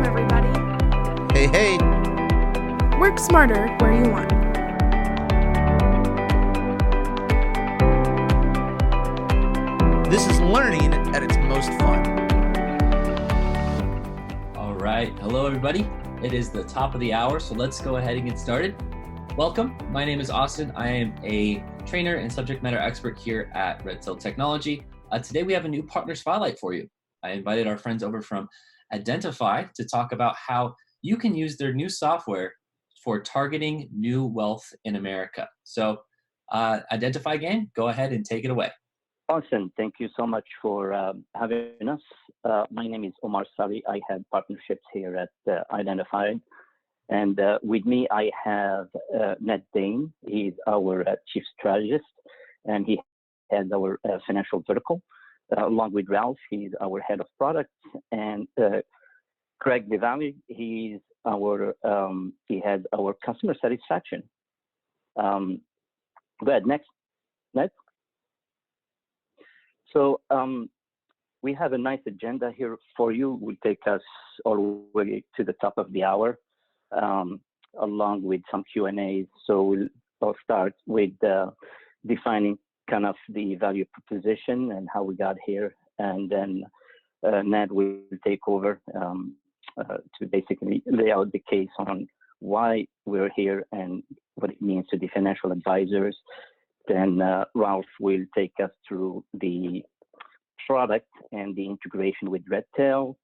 Welcome, everybody. Hey, hey. Work smarter where you want. This is learning at its most fun. All right. Hello, everybody. It is the top of the hour, so let's go ahead and get started. Welcome. My name is Austin. I am a trainer and subject matter expert here at Redtail Technology. Today, we have a new partner spotlight for you. I invited our friends over from Aidentified to talk about how you can use their new software for targeting new wealth in America. So, Aidentified gang, go ahead and take it away. Awesome. Thank you so much for having us. My name is Omar Sari. I have partnerships here at Identified. And with me, I have Ned Dane. He's our chief strategist, and he has our financial vertical. Along with Ralph, he's our head of product. And Craig DeValley, he has our customer satisfaction. Go ahead, next. So we have a nice agenda here for you. We'll take us all the way to the top of the hour, along with some Q&As. So I'll start with defining kind of the value proposition and how we got here. And then Ned will take over to basically lay out the case on why we're here and what it means to the financial advisors. Then Ralph will take us through the product and the integration with Redtail.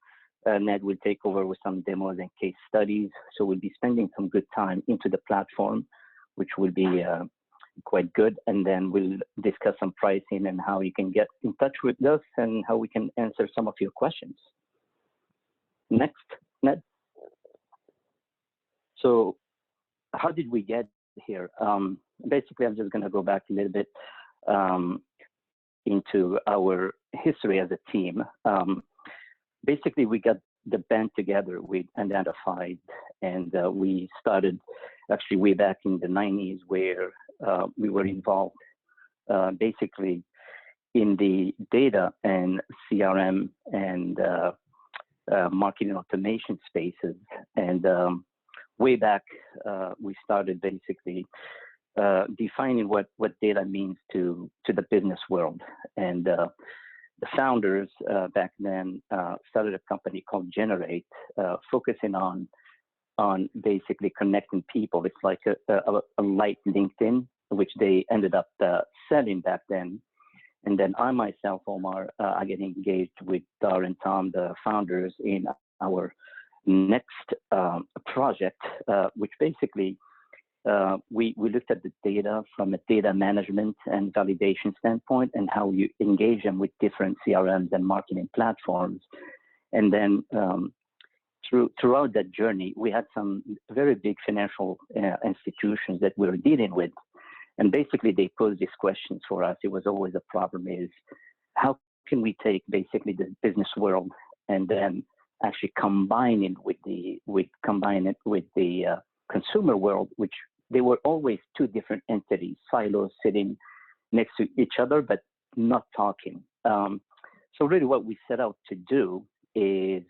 Ned will take over with some demos and case studies. So we'll be spending some good time into the platform, which will be quite good. And then we'll discuss some pricing and how you can get in touch with us and how we can answer some of your questions. Next, Ned. So how did we get here? Basically, I'm just going to go back a little bit into our history as a team. Basically, we got the band together with Untitled, and we started actually way back in the 90s where we were involved basically in the data and CRM and marketing automation spaces. And way back, we started basically defining what data means to the business world. And the founders back then started a company called Generate, focusing on basically connecting people. It's like a light LinkedIn, which they ended up selling back then. And then I myself, Omar, I get engaged with Dar and Tom, the founders, in our next project, which basically we looked at the data from a data management and validation standpoint and how you engage them with different CRMs and marketing platforms. And then throughout that journey, we had some very big financial institutions that we were dealing with. And basically, they posed these questions for us. It was always a problem is, how can we take basically the business world and then actually combine it with the consumer world, which they were always two different entities, silos sitting next to each other, but not talking. So really what we set out to do is,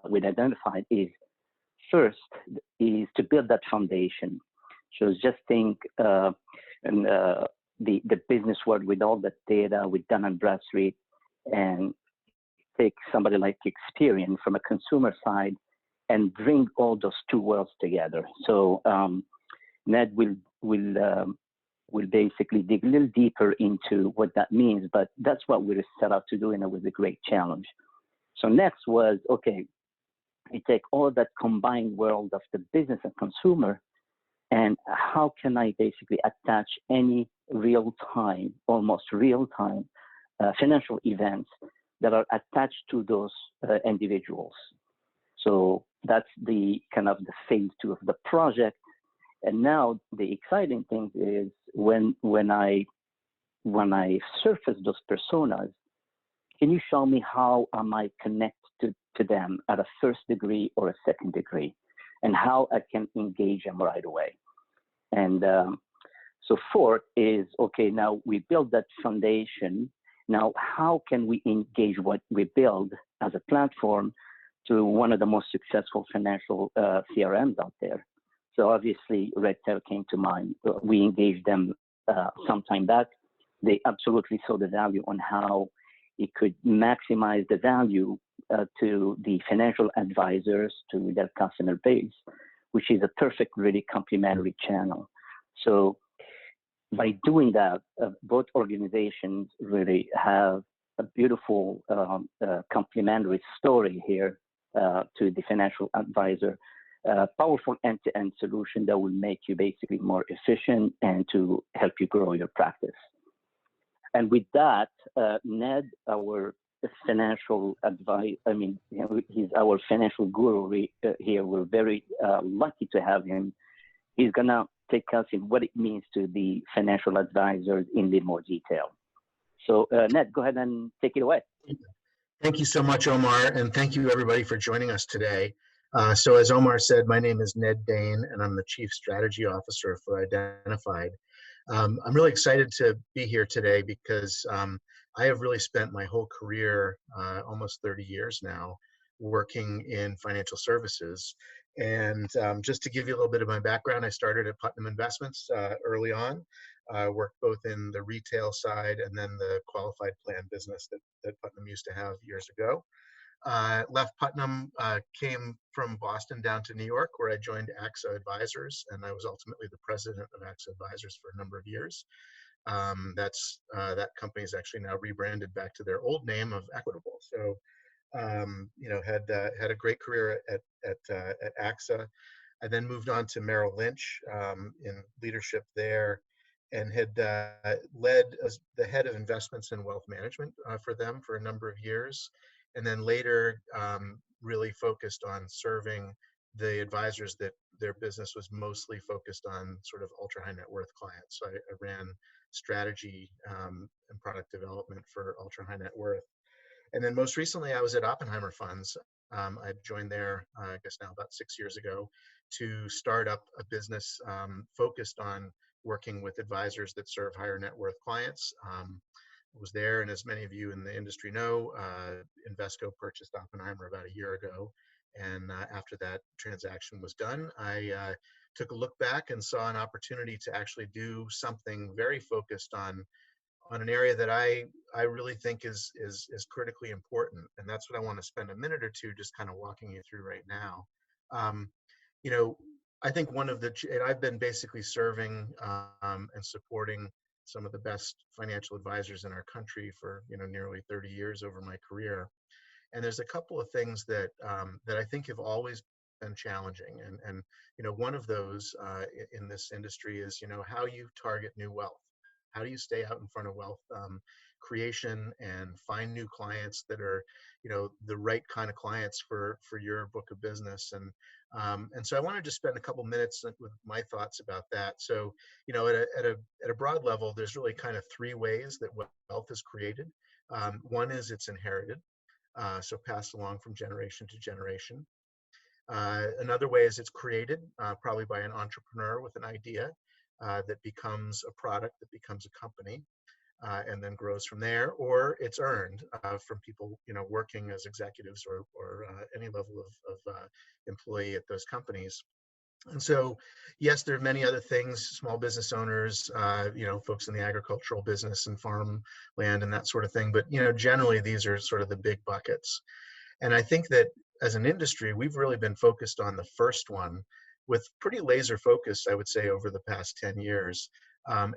with Identified, is first is to build that foundation. So just think the business world with all that data with Dun & Bradstreet, and take somebody like Experian from a consumer side and bring all those two worlds together. So Ned will basically dig a little deeper into what that means, but that's what we set out to do, and it was a great challenge. So next was, okay, we take all that combined world of the business and consumer, and how can I basically attach any real-time, almost real-time financial events that are attached to those individuals. So that's the kind of the phase 2 of the project. And now the exciting thing is when I surface those personas, can you show me how am I connected to them at a first degree or a second degree, and how I can engage them right away? And so fourth is, okay, now we build that foundation. Now, how can we engage what we build as a platform to one of the most successful financial CRMs out there. So obviously, Redtail came to mind. We engaged them some time back. They absolutely saw the value on how it could maximize the value to the financial advisors, to their customer base, which is a perfect, really complementary channel. So by doing that, both organizations really have a beautiful complementary story here to the financial advisor. Powerful end-to-end solution that will make you basically more efficient and to help you grow your practice. And with that, Ned, our financial advice, he's our financial guru here. We're very lucky to have him. He's gonna take us in what it means to the financial advisors in a bit more detail. So Ned, go ahead and take it away. Thank you so much, Omar, and thank you everybody for joining us today. So as Omar said, my name is Ned Dane, and I'm the Chief Strategy Officer for Identified. I'm really excited to be here today because I have really spent my whole career, almost 30 years now, working in financial services. And just to give you a little bit of my background, I started at Putnam Investments early on. Worked both in the retail side and then the qualified plan business that Putnam used to have years ago. Left Putnam, came from Boston down to New York, where I joined AXA Advisors, and I was ultimately the president of AXA Advisors for a number of years. That company is actually now rebranded back to their old name of Equitable. So, had a great career at AXA. I then moved on to Merrill Lynch in leadership there, and had led as the head of investments and wealth management for them for a number of years. And then later really focused on serving the advisors that their business was mostly focused on sort of ultra high net worth clients. So I ran strategy and product development for ultra high net worth. And then most recently I was at Oppenheimer Funds. I joined there, I guess now about 6 years ago, to start up a business focused on working with advisors that serve higher net worth clients. Was there, and as many of you in the industry know, Invesco purchased Oppenheimer about a year ago. And after that transaction was done, I took a look back and saw an opportunity to actually do something very focused on an area that I really think is critically important. And that's what I want to spend a minute or two just kind of walking you through right now. I think and I've been basically serving and supporting some of the best financial advisors in our country for nearly 30 years over my career. And there's a couple of things that I think have always been challenging. And one of those in this industry is how you target new wealth. How do you stay out in front of wealth creation and find new clients that are the right kind of clients for your book of business? And so I wanted to spend a couple minutes with my thoughts about that. So at a broad level, there's really kind of three ways that wealth is created. One is it's inherited, so passed along from generation to generation. Another way is it's created, probably by an entrepreneur with an idea that becomes a product, that becomes a company, and then grows from there. Or it's earned from people working as executives or any level of employee at those companies. And so, yes, there are many other things, small business owners, folks in the agricultural business and farm land and that sort of thing. But, generally, these are sort of the big buckets. And I think that as an industry, we've really been focused on the first one with pretty laser focus, I would say, over the past 10 years,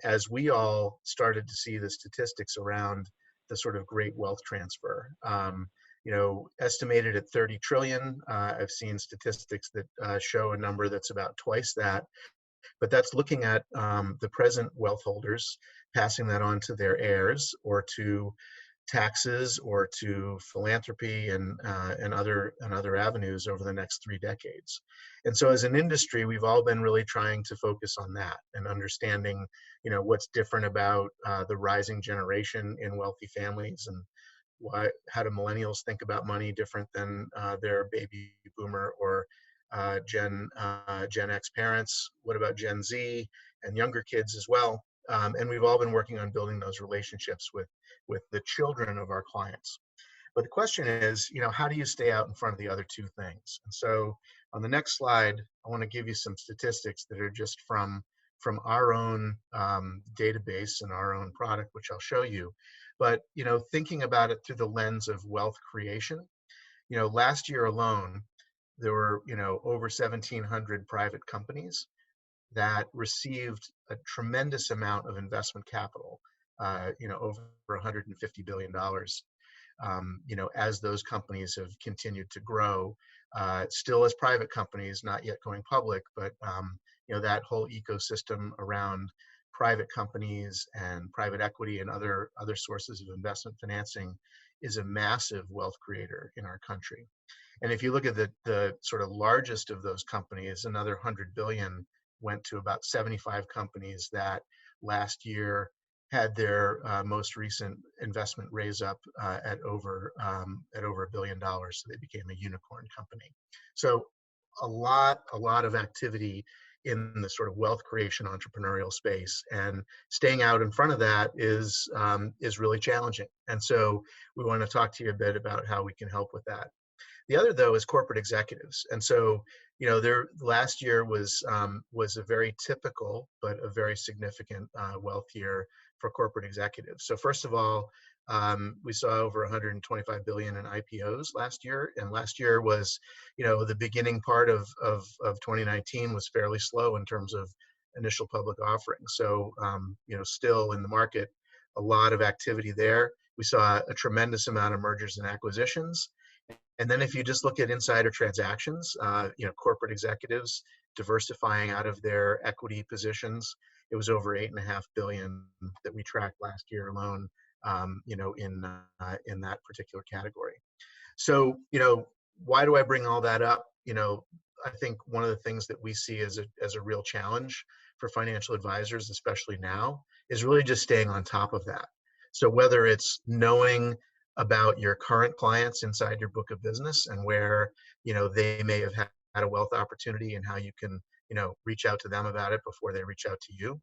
as we all started to see the statistics around the sort of great wealth transfer. Estimated at 30 trillion. I've seen statistics that show a number that's about twice that, but that's looking at the present wealth holders passing that on to their heirs or to taxes or to philanthropy and other avenues over the next 3 decades. And so as an industry, we've all been really trying to focus on that and understanding, what's different about the rising generation in wealthy families, and how do millennials think about money different than their baby boomer or Gen X parents? What about Gen Z and younger kids as well? And we've all been working on building those relationships with the children of our clients. But the question is, how do you stay out in front of the other two things? And so on the next slide, I want to give you some statistics that are just from our own database and our own product, which I'll show you. But, thinking about it through the lens of wealth creation, last year alone, there were, over 1,700 private companies that received a tremendous amount of investment capital, over $150 billion, as those companies have continued to grow, still as private companies, not yet going public, but, that whole ecosystem around private companies and private equity and other sources of investment financing is a massive wealth creator in our country. And if you look at the sort of largest of those companies, another 100 billion went to about 75 companies that last year had their most recent investment raise up at over $1 billion. So they became a unicorn company. So a lot of activity in the sort of wealth creation entrepreneurial space, and staying out in front of that is really challenging. And so we want to talk to you a bit about how we can help with that. The other, though, is corporate executives. And so, their last year was a very typical but a very significant wealth year for corporate executives. So first of all, we saw over 125 billion in IPOs last year, and last year was, the beginning part of 2019 was fairly slow in terms of initial public offerings. So, still in the market, a lot of activity there. We saw a tremendous amount of mergers and acquisitions. And then if you just look at insider transactions, corporate executives diversifying out of their equity positions, it was over 8.5 billion that we tracked last year alone, in that particular category. So, why do I bring all that up? I think one of the things that we see as a real challenge for financial advisors, especially now, is really just staying on top of that. So whether it's knowing about your current clients inside your book of business and where, they may have had a wealth opportunity and how you can, reach out to them about it before they reach out to you.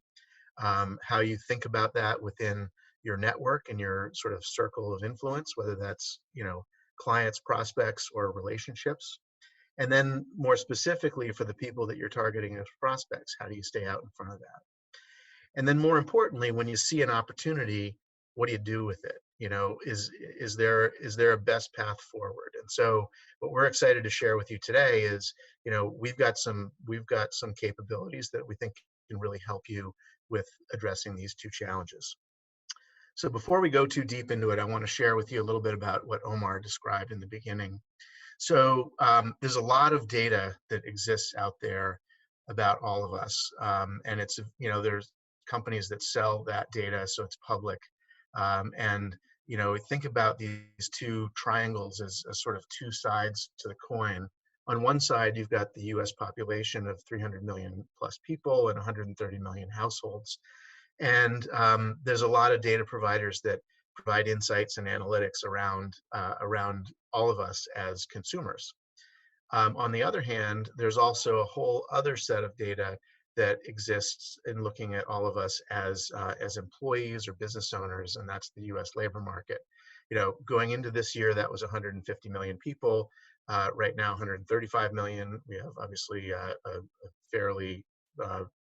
How you think about that within your network and your sort of circle of influence, whether that's, clients, prospects, or relationships. And then more specifically for the people that you're targeting as prospects, how do you stay out in front of that? And then more importantly, when you see an opportunity, what do you do with it? Is there a best path forward? And so what we're excited to share with you today is, we've got some capabilities that we think can really help you with addressing these two challenges. So before we go too deep into it, I want to share with you a little bit about what Omar described in the beginning. So there's a lot of data that exists out there about all of us. And it's, there's companies that sell that data, so it's public. And, think about these two triangles as sort of two sides to the coin. On one side, you've got the US population of 300 million plus people and 130 million households. And there's a lot of data providers that provide insights and analytics around all of us as consumers. On the other hand, there's also a whole other set of data that exists in looking at all of us as employees or business owners, and that's the U.S. labor market. Going into this year, that was 150 million people. Right now, 135 million. We have obviously a fairly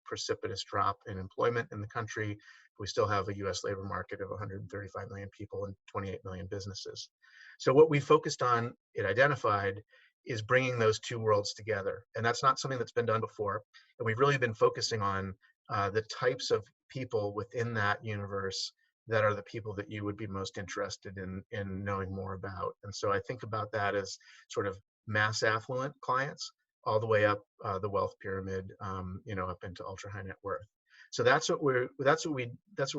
precipitous drop in employment in the country. We still have a U.S. labor market of 135 million people and 28 million businesses. So what we focused on at Identified is bringing those two worlds together. And that's not something that's been done before. And we've really been focusing on the types of people within that universe that are the people that you would be most interested in knowing more about. And so I think about that as sort of mass affluent clients all the way up the wealth pyramid, up into ultra high net worth. So that's what we're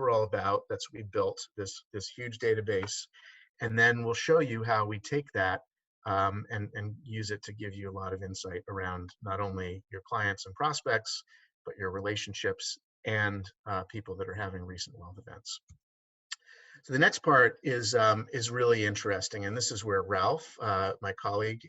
all about. That's what we built, this huge database. And then we'll show you how we take that and use it to give you a lot of insight around not only your clients and prospects, but your relationships and people that are having recent wealth events. So the next part is really interesting, and this is where Ralph, my colleague,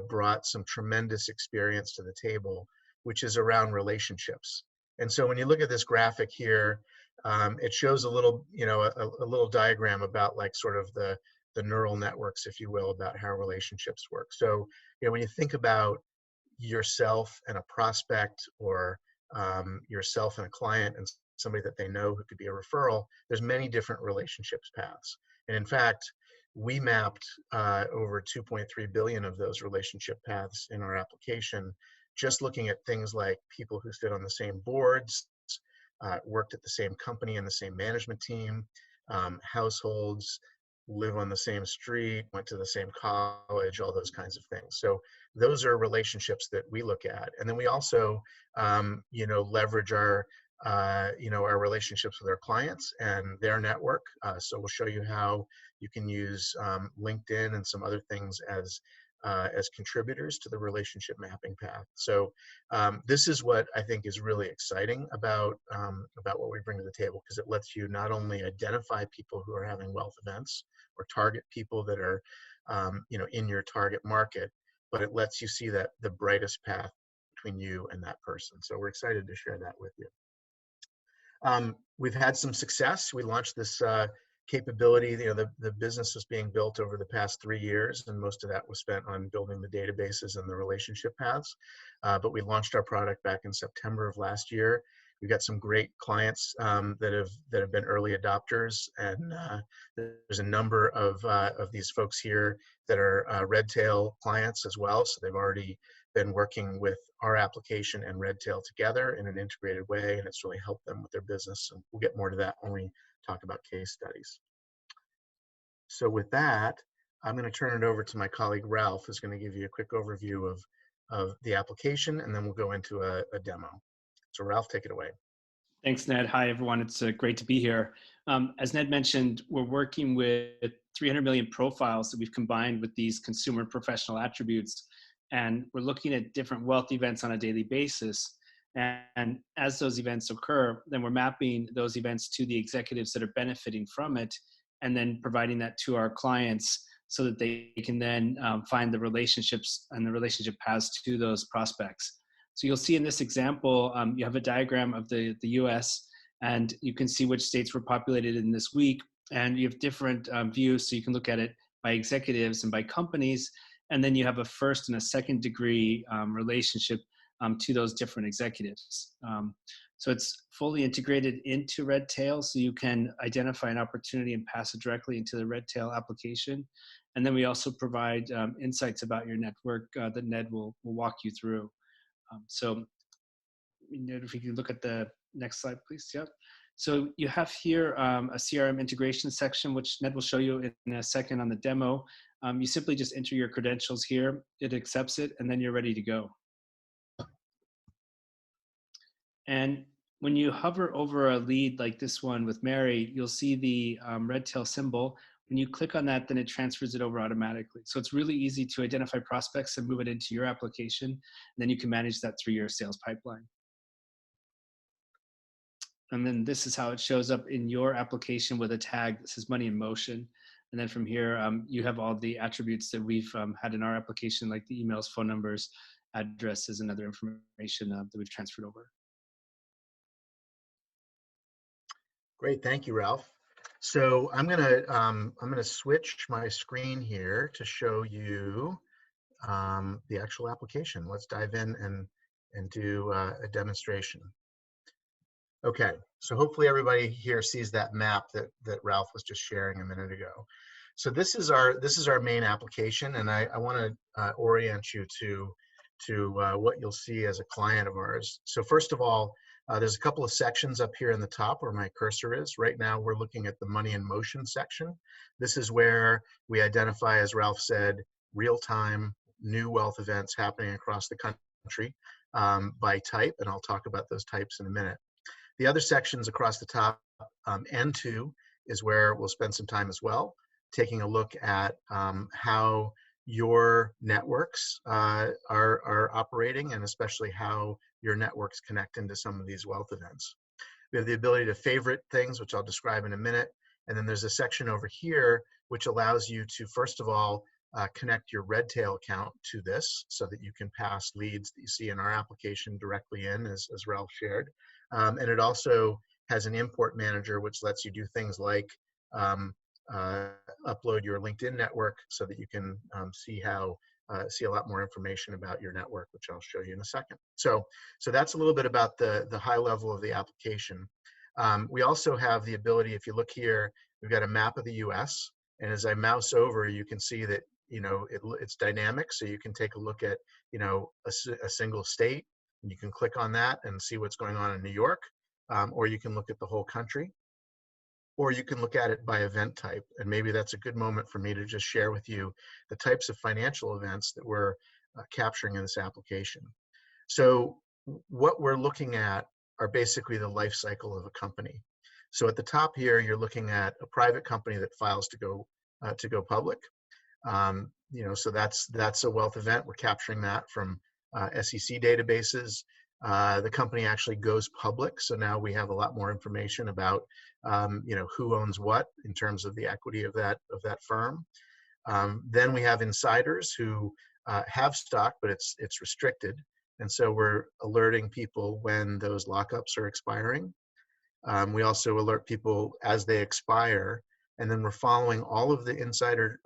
brought some tremendous experience to the table, which is around relationships. And so when you look at this graphic here, it shows a little, a little diagram about like sort of the the neural networks, if you will, about how relationships work. So, when you think about yourself and a prospect, or yourself and a client and somebody that they know who could be a referral, there's many different relationships paths. And in fact, we mapped over 2.3 billion of those relationship paths in our application, just looking at things like people who sit on the same boards, worked at the same company and the same management team, households, live on the same street, went to the same college, all those kinds of things. So those are relationships that we look at. And then we also, leverage our, our relationships with our clients and their network. So we'll show you how you can use LinkedIn and some other things as contributors to the relationship mapping path. So this is what I think is really exciting about what we bring to the table, because it lets you not only identify people who are having wealth events or target people that are in your target market, but it lets you see that the brightest path between you and that person. So we're excited to share that with you. We've had some success. We launched this capability. The business was being built over the past 3 years, and most of that was spent on building the databases and the relationship paths. But we launched our product back in September of last year. We've got some great clients that have been early adopters, and there's a number of these folks here that are Redtail clients as well. So they've already been working with our application and Redtail together in an integrated way, and it's really helped them with their business. And we'll get more to that when we talk about case studies. So with that, I'm going to turn it over to my colleague Ralph, who's going to give you a quick overview of the application, and then we'll go into a demo. So Ralph, take it away. Thanks, Ned. Hi, everyone. It's great to be here. As Ned mentioned, we're working with 300 million profiles that we've combined with these consumer and professional attributes. And we're looking at different wealth events on a daily basis. And as those events occur, then we're mapping those events to the executives that are benefiting from it, and then providing that to our clients so that they can then find the relationships and the relationship paths to those prospects. So you'll see in this example, you have a diagram of the US, and you can see which states were populated in this week. And you have different views, so you can look at it by executives and by companies. And then you have a first and a second degree relationship to those different executives. So it's fully integrated into Redtail, so you can identify an opportunity and pass it directly into the Redtail application. And then we also provide insights about your network that Ned will walk you through. So if you can look at the next slide, please. Yep. So you have here a CRM integration section, which Ned will show you in a second on the demo. You simply just enter your credentials here, it accepts it, and then you're ready to go. And when you hover over a lead like this one with Mary, you'll see the Redtail symbol. When you click on that, then it transfers it over automatically. So it's really easy to identify prospects and move it into your application. And then you can manage that through your sales pipeline. And then this is how it shows up in your application with a tag that says money in motion. And then from here, you have all the attributes that we've had in our application, like the emails, phone numbers, addresses, and other information that we've transferred over. Great, thank you, Ralph. So I'm gonna switch my screen here to show you the actual application. Let's dive in and do a demonstration. Okay, so hopefully everybody here sees that map that Ralph was just sharing a minute ago. So this is our main application, and I want to orient you to what you'll see as a client of ours. So first of all, there's a couple of sections up here in the top where my cursor is. Right now we're looking at the money in motion section. This is where we identify, as Ralph said, real-time new wealth events happening across the country by type, and I'll talk about those types in a minute. The other sections across the top, N2, is where we'll spend some time as well, taking a look at how your networks are operating, and especially how your networks connect into some of these wealth events. We have the ability to favorite things, which I'll describe in a minute. And then there's a section over here which allows you to, first of all, connect your Redtail account to this so that you can pass leads that you see in our application directly in, as Ralph shared. And it also has an import manager, which lets you do things like upload your LinkedIn network so that you can see a lot more information about your network, which I'll show you in a second. So that's a little bit about the high level of the application. We also have the ability, if you look here, we've got a map of the US, and as I mouse over, you can see that, it's dynamic, so you can take a look at, a single state, and you can click on that and see what's going on in New York, or you can look at the whole country, or you can look at it by event type. And maybe that's a good moment for me to just share with you the types of financial events that we're capturing in this application. So what we're looking at are basically the life cycle of a company. So at the top here, you're looking at a private company that files to go public. So that's a wealth event. We're capturing that from SEC databases. The company actually goes public, so now we have a lot more information about who owns what in terms of the equity of that firm. Then we have insiders who have stock, but it's restricted, and so we're alerting people when those lockups are expiring. We also alert people as they expire, and then we're following all of the insider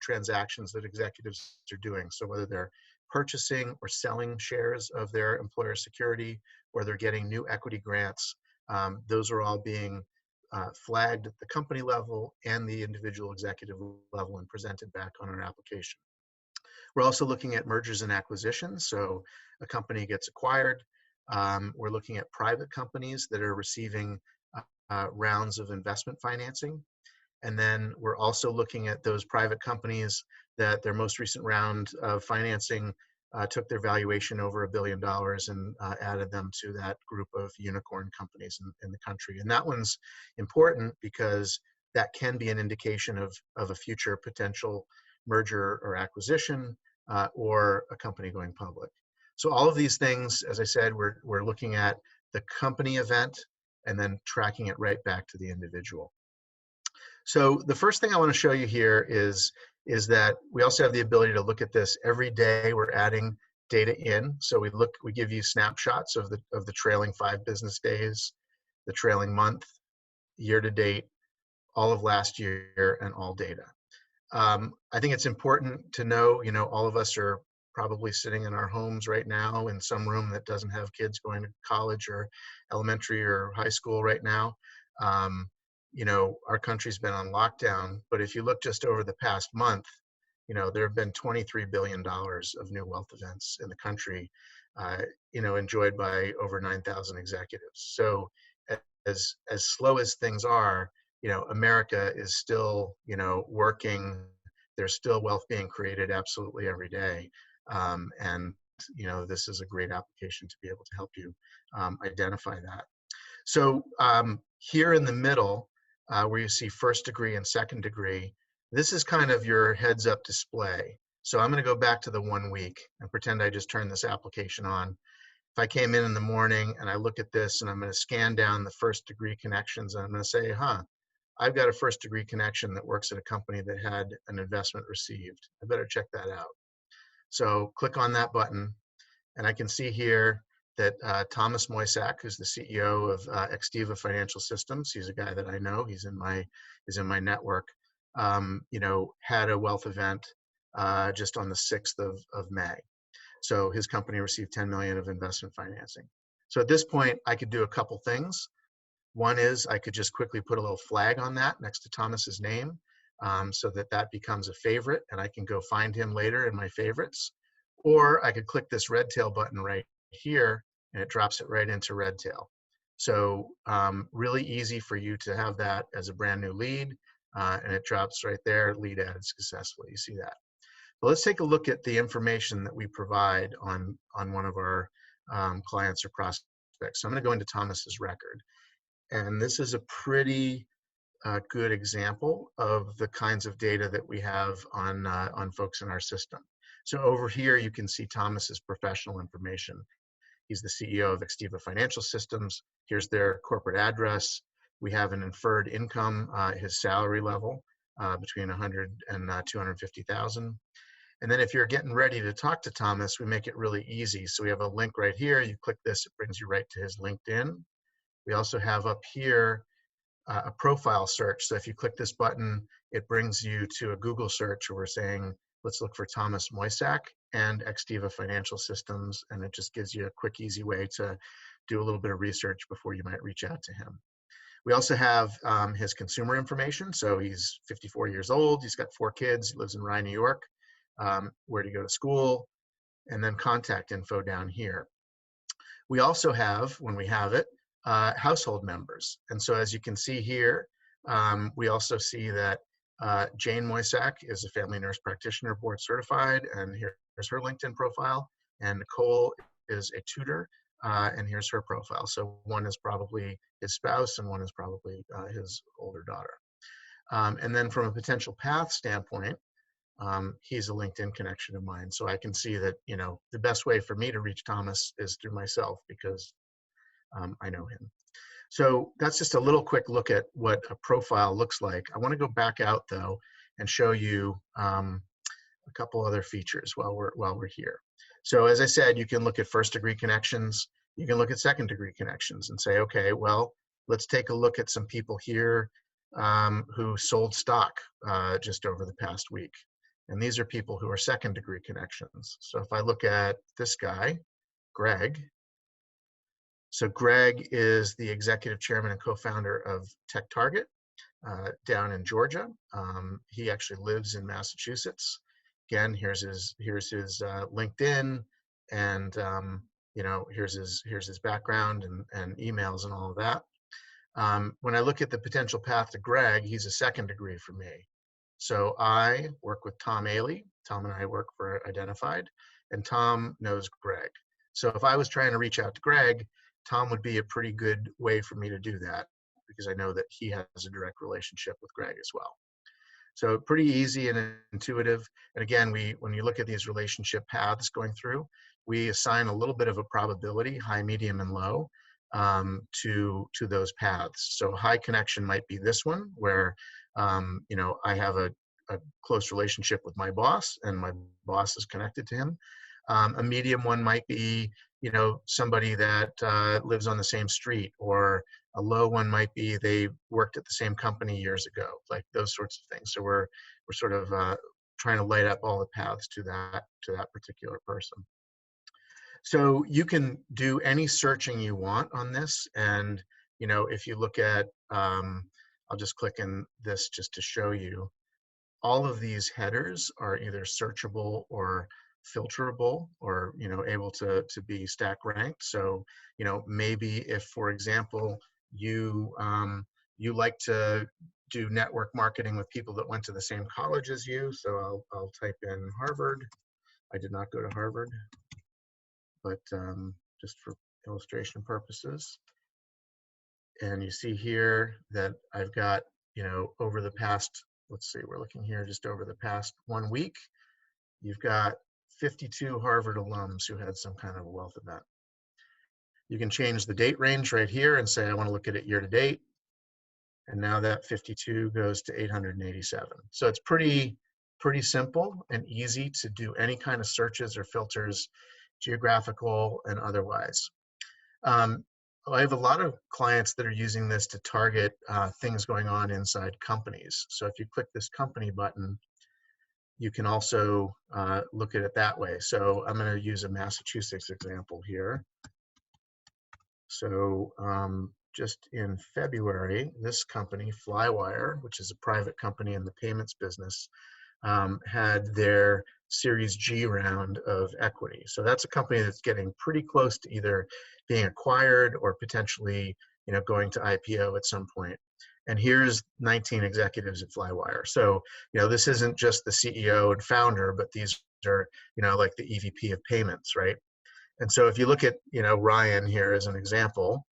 transactions that executives are doing. So whether they're purchasing or selling shares of their employer security, or they're getting new equity grants, those are all being flagged at the company level and the individual executive level and presented back on our application. We're also looking at mergers and acquisitions. So a company gets acquired. We're looking at private companies that are receiving rounds of investment financing. And then we're also looking at those private companies that their most recent round of financing took their valuation over $1 billion and added them to that group of unicorn companies in the country. And that one's important because that can be an indication of a future potential merger or acquisition or a company going public. So all of these things, as I said, we're looking at the company event and then tracking it right back to the individual. So the first thing I want to show you here is that we also have the ability to look at this every day. We're adding data in. So we give you snapshots of the trailing 5 business days, the trailing month, year to date, all of last year, and all data. I think it's important to know, all of us are probably sitting in our homes right now in some room that doesn't have kids going to college or elementary or high school right now. Our country's been on lockdown, but if you look just over the past month, there have been $23 billion of new wealth events in the country, enjoyed by over 9,000 executives. So as slow as things are, America is still, working. There's still wealth being created absolutely every day. And this is a great application to be able to help you identify that. So here in the middle, where you see first degree and second degree, this is kind of your heads up display. So I'm going to go back to the 1 week and pretend I just turned this application on. If I came in the morning and I look at this and I'm going to scan down the first degree connections, and I'm going to say, I've got a first degree connection that works at a company that had an investment received. I better check that out. So click on that button, and I can see here that Thomas Moisak, who's the CEO of Aidentified Financial Systems, he's a guy that I know. He's in my network. Had a wealth event just on the 6th of May. So his company received 10 million of investment financing. So at this point, I could do a couple things. One is I could just quickly put a little flag on that next to Thomas's name, so that becomes a favorite, and I can go find him later in my favorites. Or I could click this Redtail button right here, and it drops it right into Redtail. So really easy for you to have that as a brand new lead, and it drops right there, lead added successfully. You see that. But let's take a look at the information that we provide on one of our clients or prospects. So I'm going to go into Thomas's record. And this is a pretty good example of the kinds of data that we have on folks in our system. So over here, you can see Thomas's professional information. He's the CEO of Aidentified Financial Systems. Here's their corporate address. We have an inferred income, his salary level, between 100 and 250,000. And then if you're getting ready to talk to Thomas, we make it really easy. So we have a link right here. You click this, it brings you right to his LinkedIn. We also have up here a profile search. So if you click this button, it brings you to a Google search where we're saying, let's look for Thomas Moisak and Extiva Financial Systems. And it just gives you a quick, easy way to do a little bit of research before you might reach out to him. We also have his consumer information. So he's 54 years old. He's got 4 kids. He lives in Rye, New York. Where to go to school, and then contact info down here. We also have, when we have it, household members. And so as you can see here, we also see that Jane Moisak is a family nurse practitioner, board certified, and here's her LinkedIn profile. And Nicole is a tutor, and here's her profile. So one is probably his spouse, and one is probably his older daughter. And then from a potential path standpoint, he's a LinkedIn connection of mine. So I can see that, the best way for me to reach Thomas is through myself, because I know him. So that's just a little quick look at what a profile looks like. I want to go back out though and show you a couple other features while we're here. So as I said, you can look at first degree connections. You can look at second degree connections and say, okay, well, let's take a look at some people here who sold stock just over the past week. And these are people who are second degree connections. So if I look at this guy, Greg. So Greg is the executive chairman and co-founder of TechTarget down in Georgia. He actually lives in Massachusetts. Again, here's his LinkedIn, and here's his background and emails and all of that. When I look at the potential path to Greg, he's a second degree for me. So I work with Tom Ailey. Tom and I work for Identified, and Tom knows Greg. So if I was trying to reach out to Greg, Tom would be a pretty good way for me to do that, because I know that he has a direct relationship with Greg as well. So pretty easy and intuitive. And again, when you look at these relationship paths going through, we assign a little bit of a probability, high, medium, and low, to those paths. So high connection might be this one, where I have a close relationship with my boss, and my boss is connected to him. A medium one might be, somebody that lives on the same street, or a low one might be they worked at the same company years ago, like those sorts of things. So we're sort of trying to light up all the paths to that particular person. So you can do any searching you want on this, and if you look at, I'll just click in this just to show you. All of these headers are either searchable or filterable, or able to be stack ranked. So maybe if, for example, you like to do network marketing with people that went to the same college as you, so I'll type in Harvard. I did not go to Harvard, but just for illustration purposes. And you see here that I've got, over the past, let's see, we're looking here just over the past 1 week, you've got 52 Harvard alums who had some kind of a wealth event. You can change the date range right here and say, I want to look at it year to date. And now that 52 goes to 887. So it's pretty simple and easy to do any kind of searches or filters, geographical and otherwise. I have a lot of clients that are using this to target things going on inside companies. So if you click this company button, you can also look at it that way. So I'm going to use a Massachusetts example here. So just in February, this company, Flywire, which is a private company in the payments business, had their Series G round of equity. So that's a company that's getting pretty close to either being acquired or potentially, going to IPO at some point. And here's 19 executives at Flywire. So, this isn't just the CEO and founder, but these are, like the EVP of payments, right? And so if you look at, Ryan here as an example,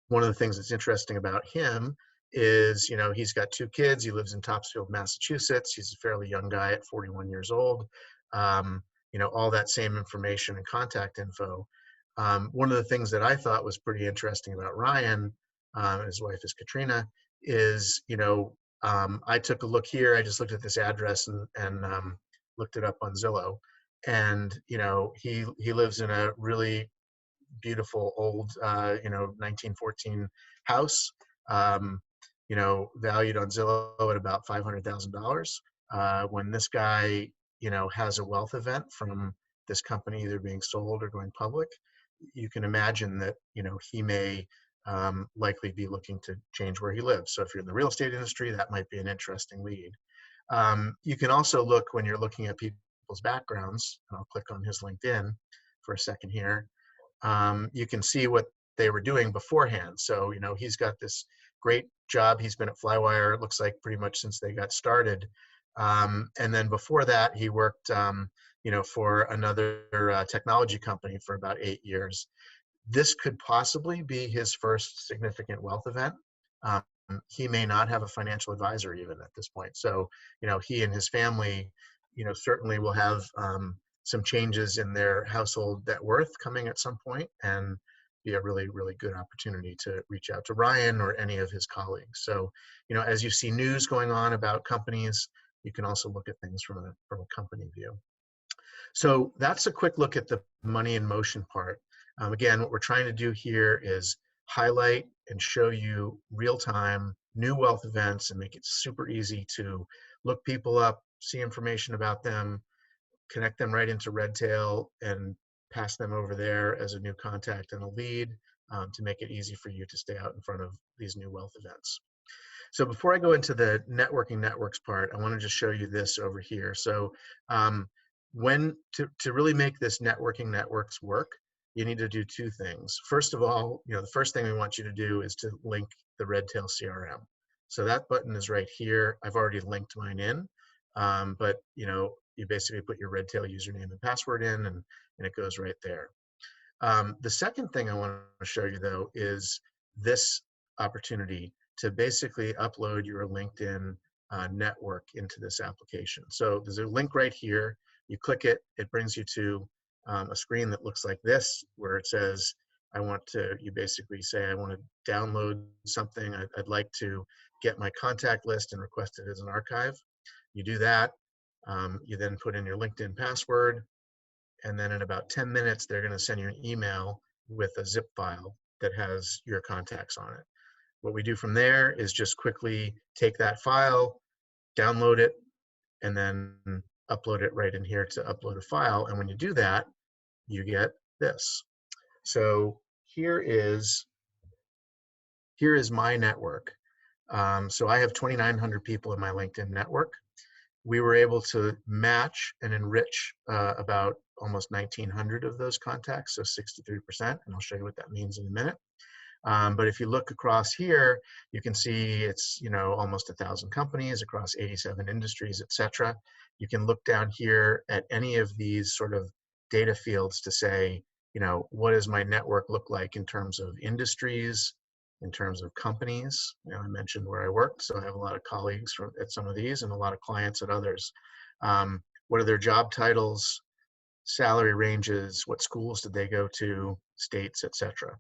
one of the things that's interesting about him is, he's got 2 kids. He lives in Topsfield, Massachusetts. He's a fairly young guy at 41 years old. All that same information and contact info. One of the things that I thought was pretty interesting about Ryan, his wife is Katrina, is, I took a look here. I just looked at this address and looked it up on Zillow. And, he lives in a really beautiful old, 1914 house, you know, valued on Zillow at about $500,000. When this guy, you know, has a wealth event from this company either being sold or going public, you can imagine that, you know, he may likely be looking to change where he lives. So if you're in the real estate industry, that might be an interesting lead. You can also look when you're looking at people's backgrounds, and I'll click on his LinkedIn for a second here. You can see what they were doing beforehand. So, you know, he's got this great job. He's been at Flywire, it looks like, pretty much since they got started. And then before that, he worked, you know, for another technology company for about 8 years. This could possibly be his first significant wealth event. Um, he may not have a financial advisor even at this point. So, you know, he and his family, you know, certainly will have some changes in their household net worth coming at some point, and be a really, really good opportunity to reach out to Ryan or any of his colleagues. So, you know, as you see news going on about companies, you can also look at things from a company view. So that's a quick look at the money in motion part. Again, what we're trying to do here is highlight and show you real-time new wealth events and make it super easy to look people up, see information about them, connect them right into Redtail, and pass them over there as a new contact and a lead to make it easy for you to stay out in front of these new wealth events. So before I go into the networking networks part, I want to just show you this over here. So to really make this networking networks work, you need to do two things. First of all, you know, the first thing we want you to do is to link the Redtail CRM. So that button is right here. I've already linked mine in, but you know, you basically put your Redtail username and password in, and it goes right there. The second thing I want to show you though is this opportunity to basically upload your LinkedIn network into this application. So there's a link right here. You click it, it brings you to a screen that looks like this, where it says, you basically say, I want to download something. I'd like to get my contact list and request it as an archive. You do that. You then put in your LinkedIn password, and then in about 10 minutes, they're going to send you an email with a zip file that has your contacts on it. What we do from there is just quickly take that file, download it, and then upload it right in here to upload a file. And when you do that, you get this. So here is my network. So I have 2,900 people in my LinkedIn network. We were able to match and enrich about almost 1,900 of those contacts, so 63%, and I'll show you what that means in a minute. But if you look across here, you can see it's, you know, almost 1,000 companies across 87 industries, etc. You can look down here at any of these sort of data fields to say, you know, what does my network look like in terms of industries, in terms of companies. You know, I mentioned where I worked, so I have a lot of colleagues at some of these and a lot of clients at others. What are their job titles, salary ranges, what schools did they go to, states, etc.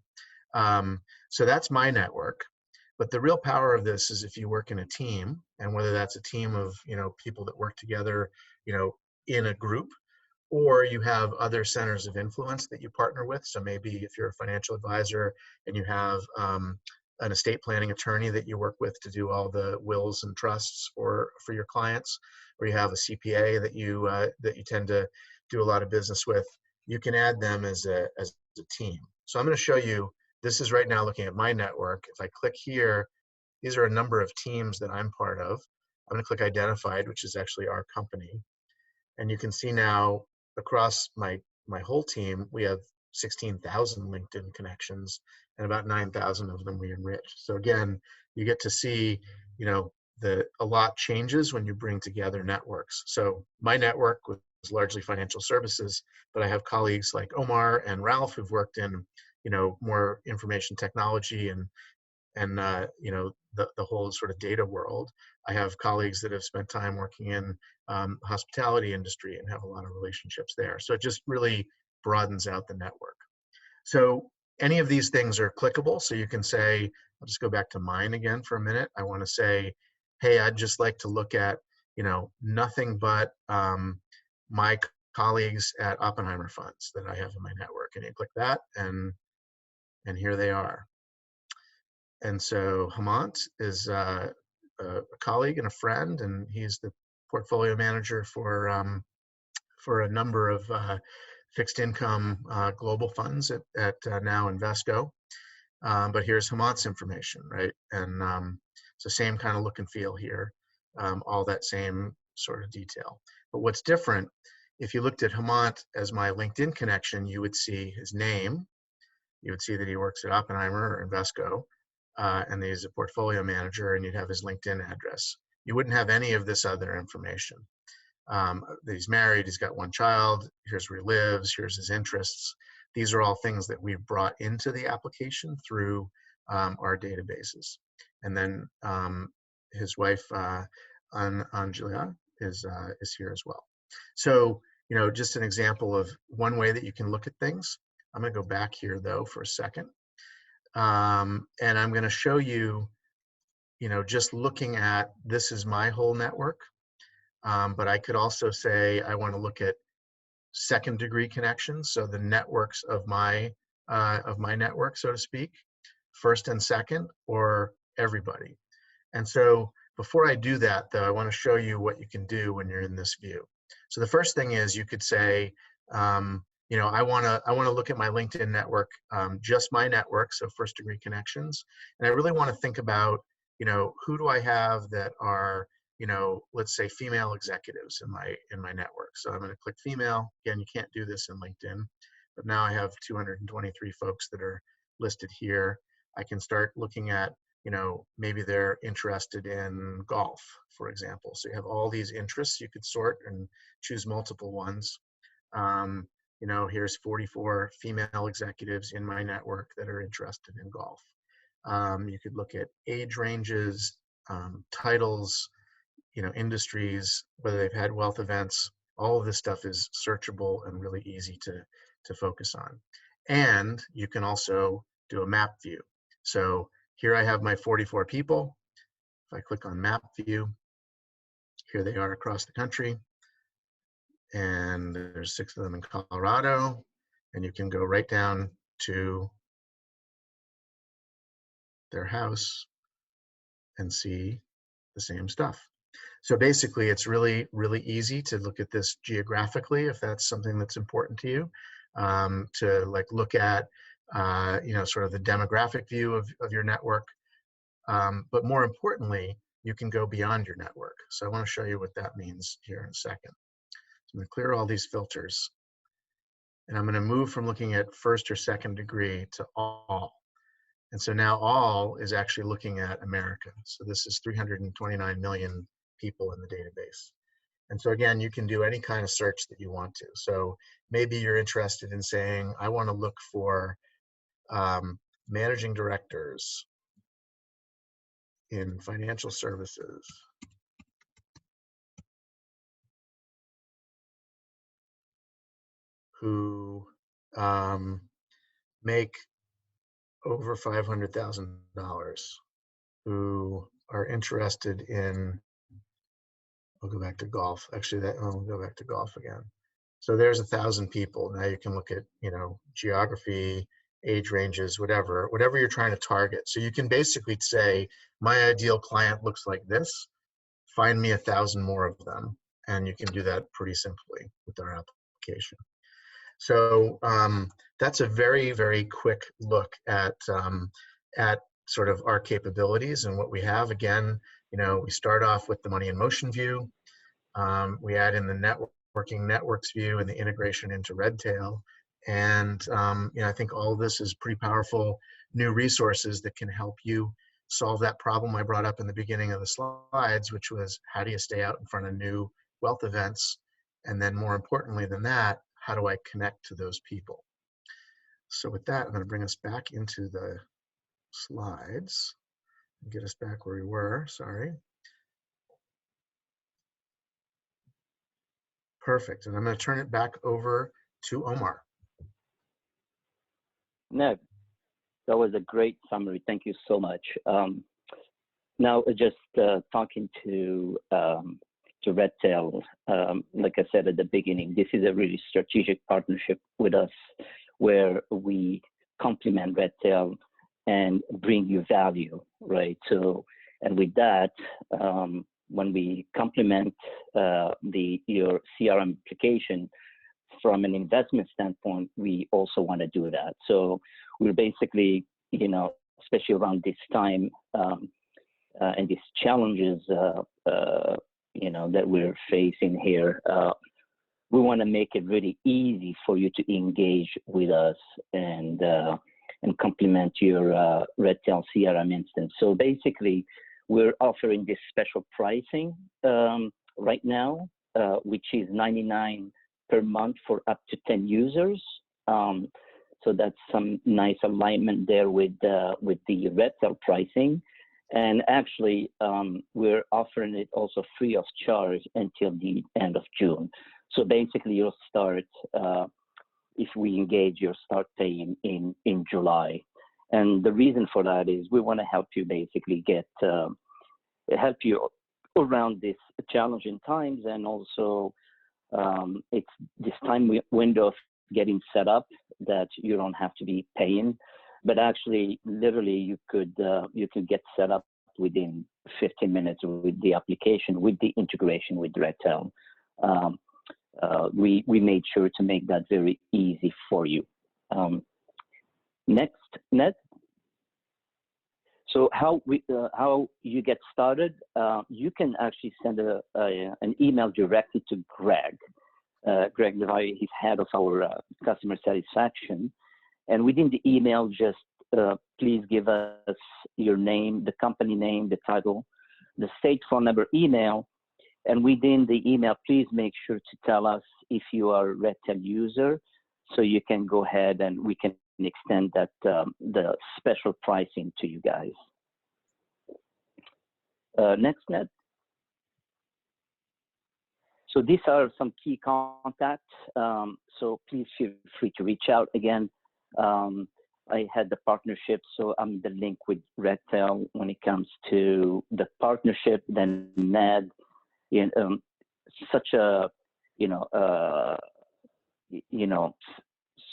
So that's my network. But the real power of this is if you work in a team, and whether that's a team of, you know, people that work together, you know, in a group, or you have other centers of influence that you partner with. So maybe if you're a financial advisor and you have an estate planning attorney that you work with to do all the wills and trusts for your clients, or you have a CPA that you tend to do a lot of business with, you can add them as a team. So I'm going to show you. This is right now looking at my network. If I click here, these are a number of teams that I'm part of. I'm going to click Identified, which is actually our company. And you can see now across my whole team, we have 16,000 LinkedIn connections, and about 9,000 of them we enrich. So again, you get to see, you know, a lot changes when you bring together networks. So my network was largely financial services, but I have colleagues like Omar and Ralph who've worked in, you know, more information technology and you know, the whole sort of data world. I have colleagues that have spent time working in hospitality industry and have a lot of relationships there. So it just really broadens out the network. So any of these things are clickable. So you can say, I'll just go back to mine again for a minute. I want to say, hey, I'd just like to look at, you know, nothing but my colleagues at Oppenheimer funds that I have in my network. And you click that, and here they are. And so Hemant is a colleague and a friend, and he's the portfolio manager for a number of fixed income global funds at now Invesco. But here's Hemant's information, right? And it's the same kind of look and feel here, all that same sort of detail. But what's different, if you looked at Hemant as my LinkedIn connection, you would see his name. You would see that he works at Oppenheimer or Invesco, and he's a portfolio manager, and you'd have his LinkedIn address. You wouldn't have any of this other information. That he's married, he's got one child, here's where he lives, here's his interests. These are all things that we've brought into the application through our databases. And then his wife, Angelia, is here as well. So, just an example of one way that you can look at things. I'm going to go back here, though, for a second. And I'm going to show you, just looking at, this is my whole network. But I could also say I want to look at second degree connections, so the networks of my network, so to speak, first and second, or everybody. And so before I do that, though, I want to show you what you can do when you're in this view. So the first thing is you could say, I want to look at my LinkedIn network, just my network, so first degree connections, and I really want to think about, who do I have that are, let's say female executives in my network. So I'm going to click female. Again, you can't do this in LinkedIn, but now I have 223 folks that are listed here. I can start looking at, maybe they're interested in golf, for example. So you have all these interests you could sort and choose multiple ones. Here's 44 female executives in my network that are interested in golf. You could look at age ranges, titles, industries, whether they've had wealth events. All of this stuff is searchable and really easy to focus on. And you can also do a map view. So here I have my 44 people. If I click on map view, here they are across the country. And there's 6 of them in Colorado. And you can go right down to their house and see the same stuff. So basically, it's really, really easy to look at this geographically, if that's something that's important to you, to look at, sort of the demographic view of your network. But more importantly, you can go beyond your network. So I want to show you what that means here in a second. So I'm going to clear all these filters. And I'm going to move from looking at first or second degree to all. And so now all is actually looking at America. So this is 329 million people in the database. And so again, you can do any kind of search that you want to. So maybe you're interested in saying, I want to look for managing directors in financial services who make over $500,000, who are interested in, I'll go back to golf. Actually, I'll go back to golf again. So there's 1,000 people. Now you can look at, geography, age ranges, whatever you're trying to target. So you can basically say, my ideal client looks like this. Find me 1,000 more of them. And you can do that pretty simply with our application. So that's a very, very quick look at sort of our capabilities and what we have. Again, we start off with the money in motion view. We add in the networking networks view and the integration into Redtail. And I think all of this is pretty powerful new resources that can help you solve that problem I brought up in the beginning of the slides, which was how do you stay out in front of new wealth events? And then more importantly than that, how do I connect to those people? So with that, I'm going to bring us back into the slides and get us back where we were. Sorry. Perfect. And I'm going to turn it back over to Omar. No, that was a great summary. Thank you so much. Now, just talking to Redtail, like I said at the beginning, this is a really strategic partnership with us where we complement Redtail and bring you value, right? So, and with that, when we complement your CRM application from an investment standpoint, we also want to do that. So we're basically, especially around this time and these challenges, that we're facing here, we want to make it really easy for you to engage with us and complement your Redtail CRM instance. So basically, we're offering this special pricing right now, which is $99 per month for up to 10 users. So that's some nice alignment there with the Redtail pricing. And actually, we're offering it also free of charge until the end of June. So basically, you'll start, if we engage, you'll start paying in July. And the reason for that is we want to help you basically help you around this challenging times. And also, it's this time window of getting set up that you don't have to be paying. But actually, literally, you can get set up within 15 minutes with the application, with the integration with Redtail. We made sure to make that very easy for you. Next, Ned. So how you get started? You can actually send an email directly to Greg. Greg Levi, he's head of our customer satisfaction. And within the email, just please give us your name, the company name, the title, the state, phone number, email. And within the email, please make sure to tell us if you are a Redtail user, so you can go ahead and we can extend that the special pricing to you guys. Next, Ned. So these are some key contacts. So please feel free to reach out again. I had the partnership, so I'm the link with Redtail when it comes to the partnership. Then Ned, such a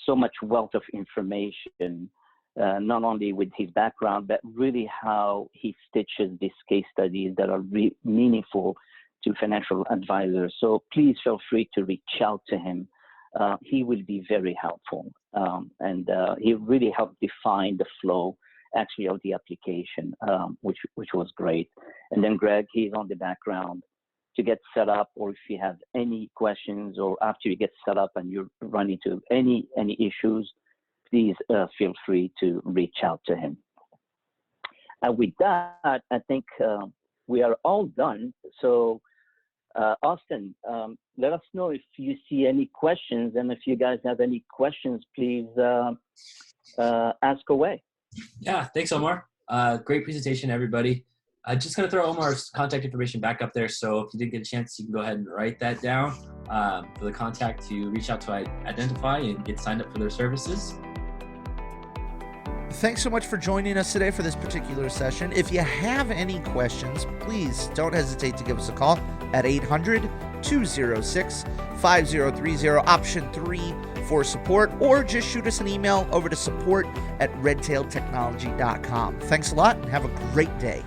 so much wealth of information, not only with his background, but really how he stitches these case studies that are meaningful to financial advisors. So please feel free to reach out to him. He will be very helpful, and he really helped define the flow actually of the application, which was great. And then Greg, he's on the background to get set up, or if you have any questions, or after you get set up and you run into any issues, please feel free to reach out to him. And with that, I think we are all done. So Austin, let us know if you see any questions, and if you guys have any questions, please ask away. Yeah, thanks, Omar. Great presentation, everybody. Just going to throw Omar's contact information back up there, so if you didn't get a chance, you can go ahead and write that down for the contact to reach out to Identify and get signed up for their services. Thanks so much for joining us today for this particular session. If you have any questions, please don't hesitate to give us a call at 800-206-5030, option 3 for support, or just shoot us an email over to support@redtailtechnology.com. Thanks a lot and have a great day.